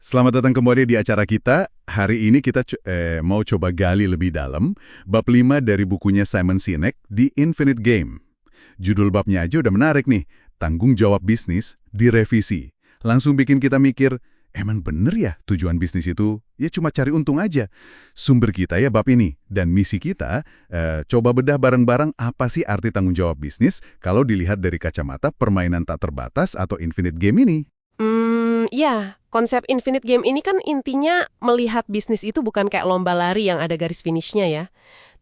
Selamat datang kembali di acara kita. Hari ini kita mau coba gali lebih dalam bab 5 dari bukunya Simon Sinek, The Infinite Game. Judul babnya aja udah menarik nih, tanggung jawab bisnis direvisi. Langsung bikin kita mikir, emang bener ya tujuan bisnis itu ya cuma cari untung aja? Sumber kita ya bab ini, dan misi kita coba bedah bareng-bareng apa sih arti tanggung jawab bisnis kalau dilihat dari kacamata permainan tak terbatas atau infinite game ini. Ya, konsep infinite game ini kan intinya melihat bisnis itu bukan kayak lomba lari yang ada garis finishnya ya.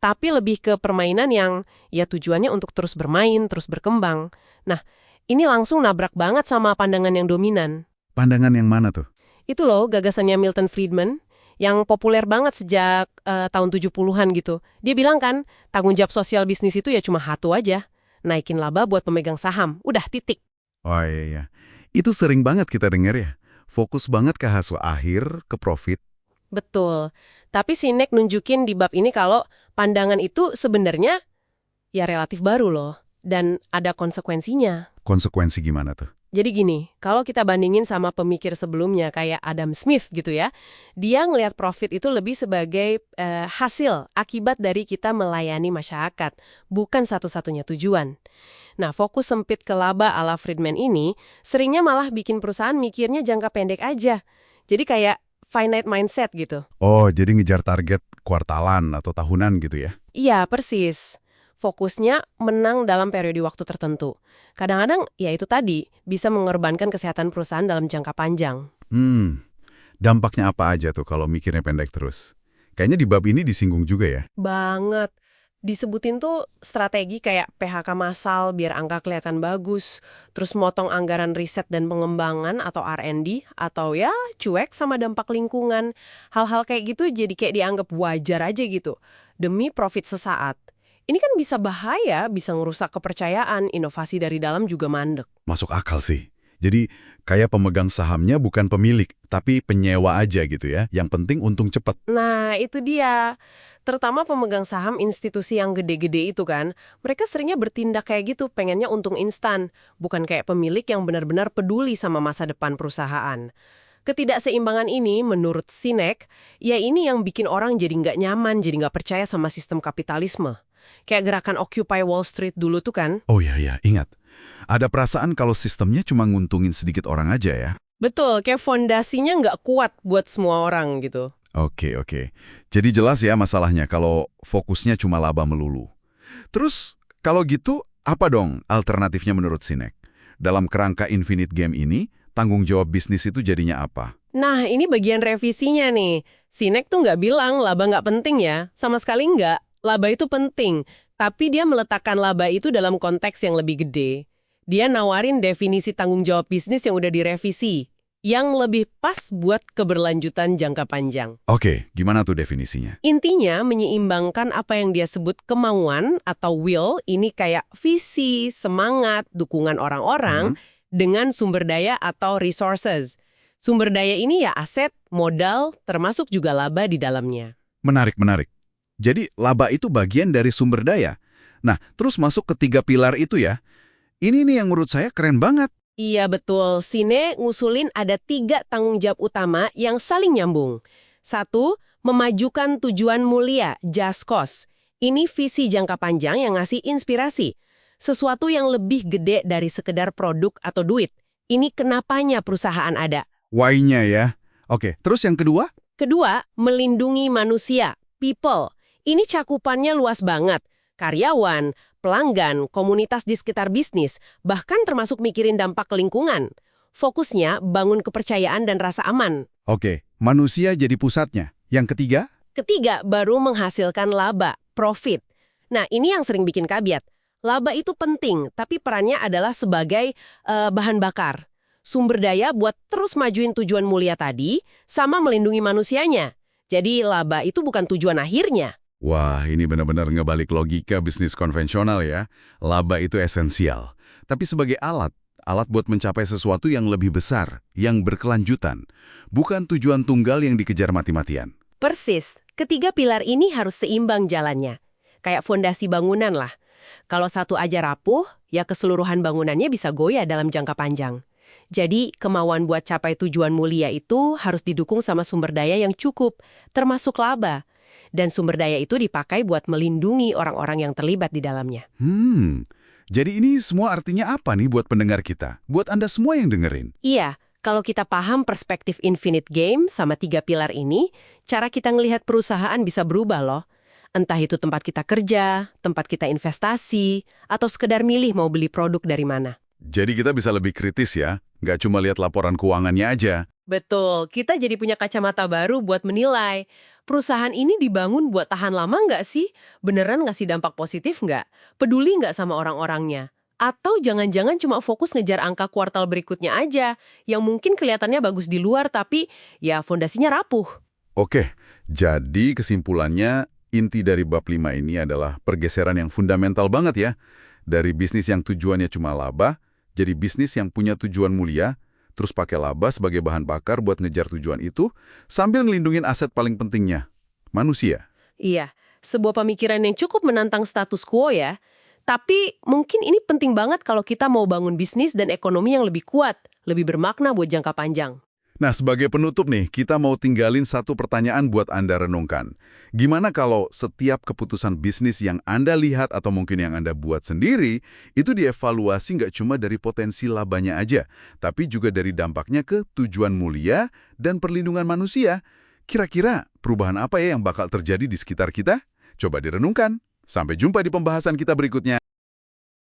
Tapi lebih ke permainan yang ya tujuannya untuk terus bermain, terus berkembang. Nah, ini langsung nabrak banget sama pandangan yang dominan. Pandangan yang mana tuh? Itu loh gagasannya Milton Friedman yang populer banget sejak tahun 70-an gitu. Dia bilang kan, tanggung jawab sosial bisnis itu ya cuma satu aja. Naikin laba buat pemegang saham. Udah titik. Oh iya. Itu sering banget kita dengar ya. Fokus banget ke hasil akhir, ke profit. Betul. Tapi Sinek nunjukin di bab ini kalau pandangan itu sebenarnya ya relatif baru loh. Dan ada konsekuensinya. Konsekuensi gimana tuh? Jadi gini, kalau kita bandingin sama pemikir sebelumnya kayak Adam Smith gitu ya, dia ngelihat profit itu lebih sebagai hasil, akibat dari kita melayani masyarakat, bukan satu-satunya tujuan. Nah, fokus sempit ke laba ala Friedman ini seringnya malah bikin perusahaan mikirnya jangka pendek aja. Jadi kayak finite mindset gitu. Oh, jadi ngejar target kuartalan atau tahunan gitu ya? Iya, persis. Fokusnya menang dalam periode waktu tertentu. Kadang-kadang, ya itu tadi, bisa mengorbankan kesehatan perusahaan dalam jangka panjang. Dampaknya apa aja tuh kalau mikirnya pendek terus? Kayaknya di bab ini disinggung juga ya? Banget. Disebutin tuh strategi kayak PHK massal biar angka kelihatan bagus, terus motong anggaran riset dan pengembangan atau R&D, atau ya cuek sama dampak lingkungan. Hal-hal kayak gitu jadi kayak dianggap wajar aja gitu, demi profit sesaat. Ini kan bisa bahaya, bisa ngerusak kepercayaan, inovasi dari dalam juga mandek. Masuk akal sih. Jadi kayak pemegang sahamnya bukan pemilik, tapi penyewa aja gitu ya. Yang penting untung cepat. Nah, itu dia. Terutama pemegang saham institusi yang gede-gede itu kan, mereka seringnya bertindak kayak gitu, pengennya untung instan, bukan kayak pemilik yang benar-benar peduli sama masa depan perusahaan. Ketidakseimbangan ini, menurut Sinek, ya ini yang bikin orang jadi nggak nyaman, jadi nggak percaya sama sistem kapitalisme. Kayak gerakan Occupy Wall Street dulu tuh kan. Oh iya, ingat. Ada perasaan kalau sistemnya cuma nguntungin sedikit orang aja ya? Betul, kayak fondasinya nggak kuat buat semua orang gitu. Oke. Jadi jelas ya masalahnya kalau fokusnya cuma laba melulu. Terus kalau gitu apa dong alternatifnya menurut Sinek? Dalam kerangka infinite game ini, tanggung jawab bisnis itu jadinya apa? Nah, ini bagian revisinya nih. Sinek tuh nggak bilang laba nggak penting ya. Sama sekali nggak. Laba itu penting. Tapi dia meletakkan laba itu dalam konteks yang lebih gede. Dia nawarin definisi tanggung jawab bisnis yang udah direvisi. Yang lebih pas buat keberlanjutan jangka panjang. Oke, gimana tuh definisinya? Intinya menyeimbangkan apa yang dia sebut kemauan atau will, ini kayak visi, semangat, dukungan orang-orang, dengan sumber daya atau resources. Sumber daya ini ya aset, modal, termasuk juga laba di dalamnya. Menarik. Jadi laba itu bagian dari sumber daya. Nah, terus masuk ke 3 pilar itu ya. Ini nih yang menurut saya keren banget. Iya betul, Sine ngusulin ada 3 tanggung jawab utama yang saling nyambung. 1, memajukan tujuan mulia, just cause. Ini visi jangka panjang yang ngasih inspirasi. Sesuatu yang lebih gede dari sekedar produk atau duit. Ini kenapanya perusahaan ada. Why-nya ya. Oke, terus yang kedua? Kedua, melindungi manusia, people. Ini cakupannya luas banget. Karyawan, pelanggan, komunitas di sekitar bisnis, bahkan termasuk mikirin dampak lingkungan. Fokusnya bangun kepercayaan dan rasa aman. Oke, manusia jadi pusatnya. Yang ketiga? Ketiga, baru menghasilkan laba, profit. Nah, ini yang sering bikin kabiat. Laba itu penting, tapi perannya adalah sebagai bahan bakar. Sumber daya buat terus majuin tujuan mulia tadi, sama melindungi manusianya. Jadi laba itu bukan tujuan akhirnya. Wah, ini benar-benar ngebalik logika bisnis konvensional ya. Laba itu esensial. Tapi sebagai alat buat mencapai sesuatu yang lebih besar, yang berkelanjutan. Bukan tujuan tunggal yang dikejar mati-matian. Persis, ketiga pilar ini harus seimbang jalannya. Kayak fondasi bangunan lah. Kalau satu aja rapuh, ya keseluruhan bangunannya bisa goyah dalam jangka panjang. Jadi, kemauan buat capai tujuan mulia itu harus didukung sama sumber daya yang cukup, termasuk laba. Dan sumber daya itu dipakai buat melindungi orang-orang yang terlibat di dalamnya. Jadi ini semua artinya apa nih buat pendengar kita? Buat Anda semua yang dengerin? Iya, kalau kita paham perspektif Infinite Game sama 3 pilar ini, cara kita ngelihat perusahaan bisa berubah loh. Entah itu tempat kita kerja, tempat kita investasi, atau sekedar milih mau beli produk dari mana. Jadi kita bisa lebih kritis ya, nggak cuma lihat laporan keuangannya aja. Betul, kita jadi punya kacamata baru buat menilai. Perusahaan ini dibangun buat tahan lama nggak sih? Beneran ngasih dampak positif nggak? Peduli nggak sama orang-orangnya? Atau jangan-jangan cuma fokus ngejar angka kuartal berikutnya aja, yang mungkin kelihatannya bagus di luar tapi ya fondasinya rapuh. Oke, jadi kesimpulannya inti dari bab 5 ini adalah pergeseran yang fundamental banget ya. Dari bisnis yang tujuannya cuma laba, jadi bisnis yang punya tujuan mulia, terus pakai laba sebagai bahan bakar buat ngejar tujuan itu, sambil ngelindungin aset paling pentingnya, manusia. Iya, sebuah pemikiran yang cukup menantang status quo ya. Tapi mungkin ini penting banget kalau kita mau bangun bisnis dan ekonomi yang lebih kuat, lebih bermakna buat jangka panjang. Nah, sebagai penutup nih, kita mau tinggalin satu pertanyaan buat Anda renungkan. Gimana kalau setiap keputusan bisnis yang Anda lihat atau mungkin yang Anda buat sendiri, itu dievaluasi nggak cuma dari potensi labanya aja, tapi juga dari dampaknya ke tujuan mulia dan perlindungan manusia? Kira-kira perubahan apa ya yang bakal terjadi di sekitar kita? Coba direnungkan. Sampai jumpa di pembahasan kita berikutnya.